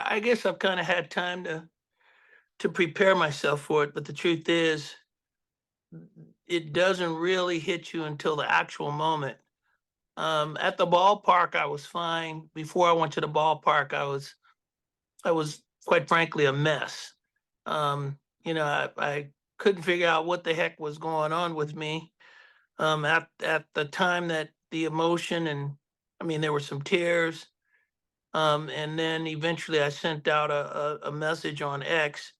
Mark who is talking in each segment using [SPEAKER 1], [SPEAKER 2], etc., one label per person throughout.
[SPEAKER 1] I guess I've kind of had time to prepare myself for it, but the truth is, it doesn't really hit you until the actual moment. At the ballpark, I was fine. Before I went to the ballpark, I was quite frankly a mess. I couldn't figure out what the heck was going on with me. At the time that the emotion and I mean there were some tears. And then eventually I sent out a message on X,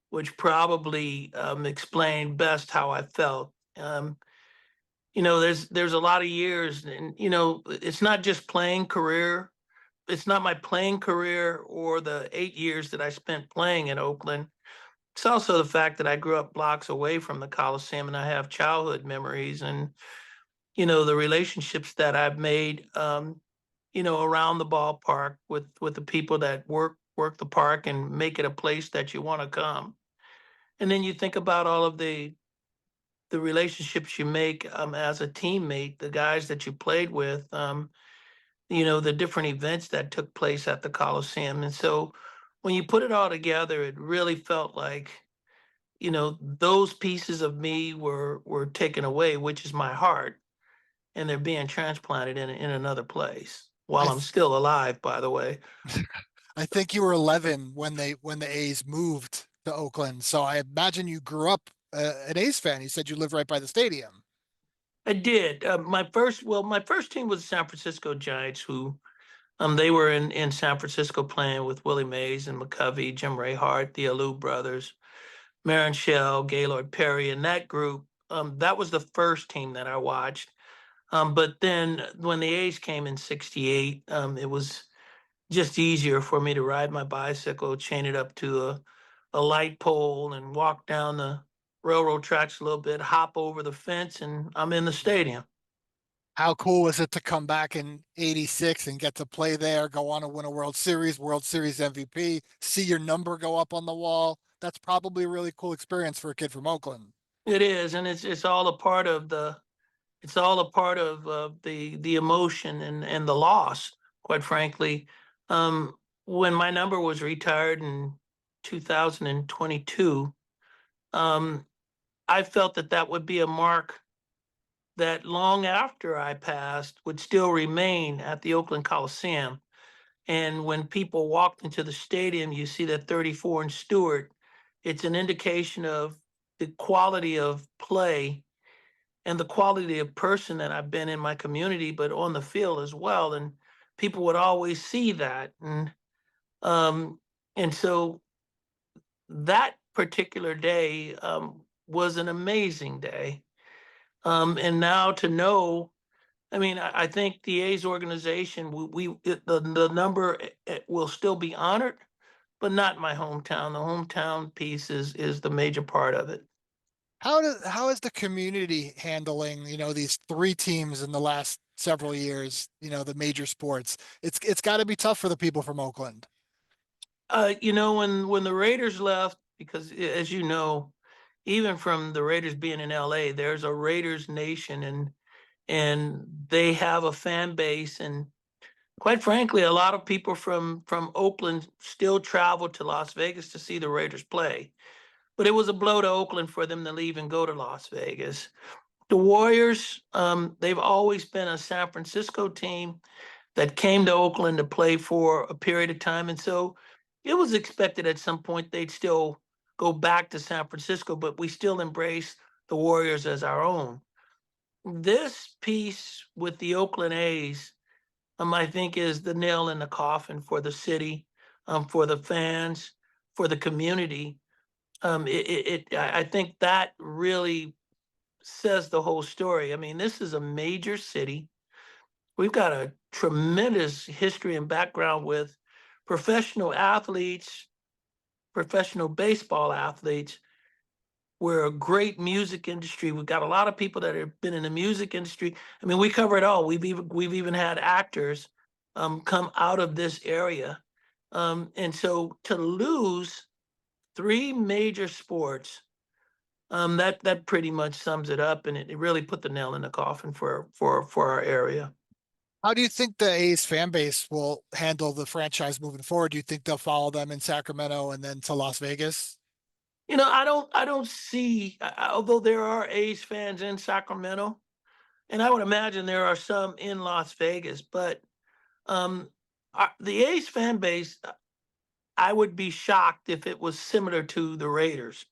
[SPEAKER 1] which probably explained best how I felt. There's a lot of years, and it's not just playing career. It's not my playing career or the 8 years that I spent playing in Oakland. It's also the fact that I grew up blocks away from the Coliseum, and I have childhood memories, and the relationships that I've made. Around the ballpark with the people that work the park and make it a place that you want to come. And then you think about all of the relationships you make as a teammate, the guys that you played with, the different events that took place at the Coliseum. And so when you put it all together, it really felt like, those pieces of me were taken away, which is my heart, and they're being transplanted in another place
[SPEAKER 2] I
[SPEAKER 1] while I'm
[SPEAKER 2] th-
[SPEAKER 1] still alive, by the way.
[SPEAKER 2] I think you were 11 when the A's moved to Oakland. So I imagine you grew up an A's fan. You said you live right by the stadium.
[SPEAKER 1] I did. My first team was the San Francisco Giants, who they were in San Francisco playing with Willie Mays and McCovey, Jim Rayhart, the Alou brothers, Marin Shell, Gaylord Perry, and that group. That was the first team that I watched. But then when the A's came in '68, it was just easier for me to ride my bicycle, chain it up to a light pole, and walk down the railroad tracks a little bit, hop over the fence, and I'm in the stadium.
[SPEAKER 2] How cool was it to come back in '86 and get to play there, go on to win a World Series MVP, see your number go up on the wall? That's probably a really cool experience for a kid from Oakland.
[SPEAKER 1] It is, and it's all a part of the emotion and the loss. Quite frankly, when my number was retired in 2022, um, I felt that that would be a mark that long after I passed would still remain at the Oakland Coliseum. And when people walked into the stadium, you see that 34 and Stewart. It's an indication of the quality of play and the quality of person that I've been in my community, but on the field as well. And people would always see that. Um, and so that particular day was an amazing day. And now to know, I mean, I think the A's organization, the number will still be honored, but not my hometown. The hometown piece is the major part of it.
[SPEAKER 2] How is the community handling, these three teams in the last several years, the major sports? It's got to be tough for the people from Oakland.
[SPEAKER 1] When the Raiders left, because as you know, even from the Raiders being in LA, there's a Raiders nation, and they have a fan base, and quite frankly, a lot of people from Oakland still travel to Las Vegas to see the Raiders play. But it was a blow to Oakland for them to leave and go to Las Vegas. The Warriors, they've always been a San Francisco team that came to Oakland to play for a period of time. And so it was expected at some point they'd still go back to San Francisco, but we still embrace the Warriors as our own. This piece with the Oakland A's, I think, is the nail in the coffin for the city, for the fans, for the community. I think that really says the whole story. I mean, this is a major city. We've got a tremendous history and background with professional athletes, professional baseball athletes. We're a great music industry. We've got a lot of people that have been in the music industry. I mean, we cover it all. We've even had actors come out of this area, and so to lose three major sports, that pretty much sums it up, and it really put the nail in the coffin for our area.
[SPEAKER 2] How do you think the A's fan base will handle the franchise moving forward? Do you think they'll follow them in Sacramento and then to Las Vegas?
[SPEAKER 1] I don't see, although there are A's fans in Sacramento, and I would imagine there are some in Las Vegas, but um, the A's fan base, I would be shocked if it was similar to the Raiders.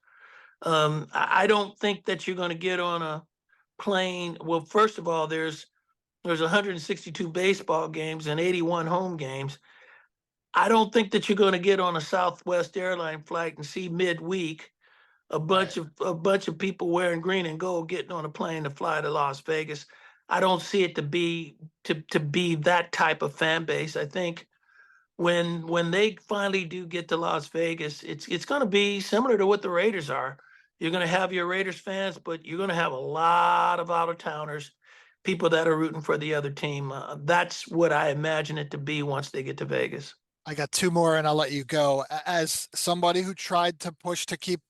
[SPEAKER 1] I don't think that you're going to get on a plane. Well, first of all, there's 162 baseball games and 81 home games. I don't think that you're going to get on a Southwest airline flight and see midweek
[SPEAKER 2] Right.
[SPEAKER 1] a bunch of people wearing green and gold getting on a plane to fly to Las Vegas. I don't see it to be that type of fan base. I think when they finally do get to Las Vegas, it's going to be similar to what the Raiders are. You're going to have your Raiders fans, but you're going to have a lot of out of towners, people that are rooting for the other team. That's what I imagine it to be once they get to Vegas.
[SPEAKER 2] I got two more and I'll let you go. As somebody who tried to push to keep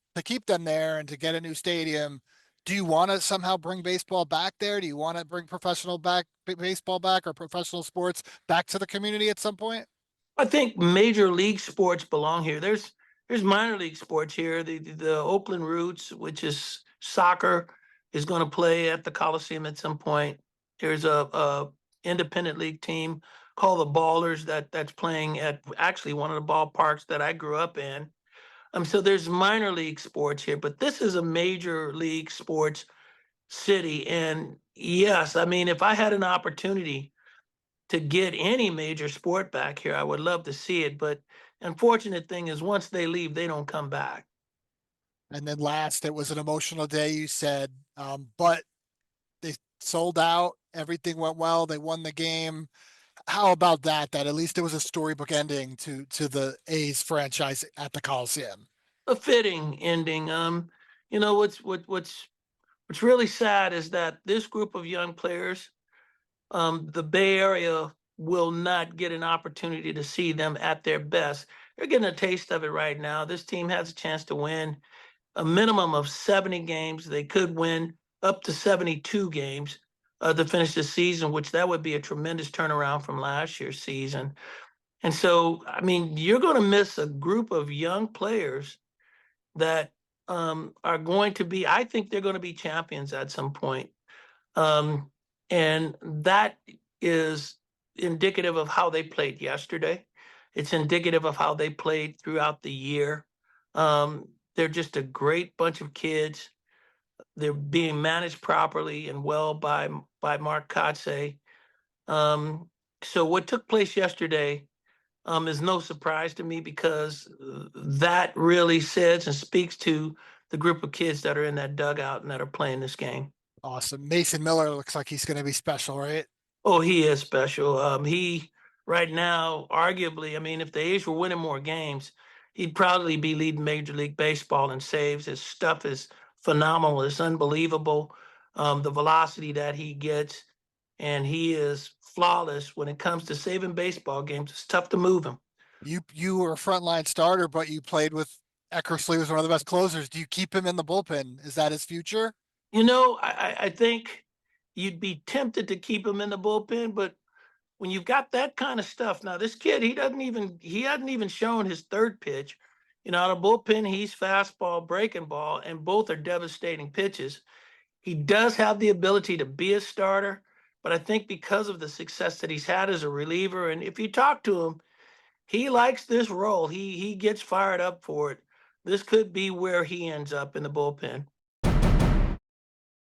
[SPEAKER 2] them there and to get a new stadium, do you want to somehow bring baseball back there? Do you want to bring baseball back or professional sports back to the community at some point?
[SPEAKER 1] I think major league sports belong here. There's minor league sports here. The Oakland Roots, which is soccer, is going to play at the Coliseum at some point. There's a independent league team called the Ballers that's playing at actually one of the ballparks that I grew up in. So there's minor league sports here, but this is a major league sports city. And yes, I mean, if I had an opportunity to get any major sport back here, I would love to see it. But unfortunate thing is once they leave, they don't come back.
[SPEAKER 2] And then last, it was an emotional day, you said, but they sold out. Everything went well. They won the game. How about that? That at least it was a storybook ending to the A's franchise at the Coliseum.
[SPEAKER 1] A fitting ending. What's really sad is that this group of young players, the Bay Area will not get an opportunity to see them at their best. They're getting a taste of it right now. This team has a chance to win a minimum of 70 games. They could win up to 72 games to finish the season, which that would be a tremendous turnaround from last year's season. And so, I mean, you're going to miss a group of young players that are going to be, I think they're going to be champions at some point. Um, and that is indicative of how they played yesterday. It's indicative of how they played throughout the year. They're just a great bunch of kids. They're being managed properly and well by Mark Kotze. Um, so what took place yesterday is no surprise to me because that really says and speaks to the group of kids that are in that dugout and that are playing this game.
[SPEAKER 2] Awesome. Mason Miller looks like he's going to be special, right?
[SPEAKER 1] Oh, he is special. He right now, arguably, I mean, if the A's were winning more games, he'd probably be leading Major League Baseball in saves. His stuff is phenomenal. It's unbelievable. The velocity that he gets, and he is flawless when it comes to saving baseball games. It's tough to move him.
[SPEAKER 2] You were a frontline starter, but you played with Eckersley was one of the best closers. Do you keep him in the bullpen? Is that his future?
[SPEAKER 1] I think you'd be tempted to keep him in the bullpen, but when you've got that kind of stuff, now this kid, he hadn't even shown his third pitch. Out of bullpen, he's fastball, breaking ball, and both are devastating pitches. He does have the ability to be a starter, but I think because of the success that he's had as a reliever, and if you talk to him, he likes this role. He gets fired up for it. This could be where he ends up in the bullpen.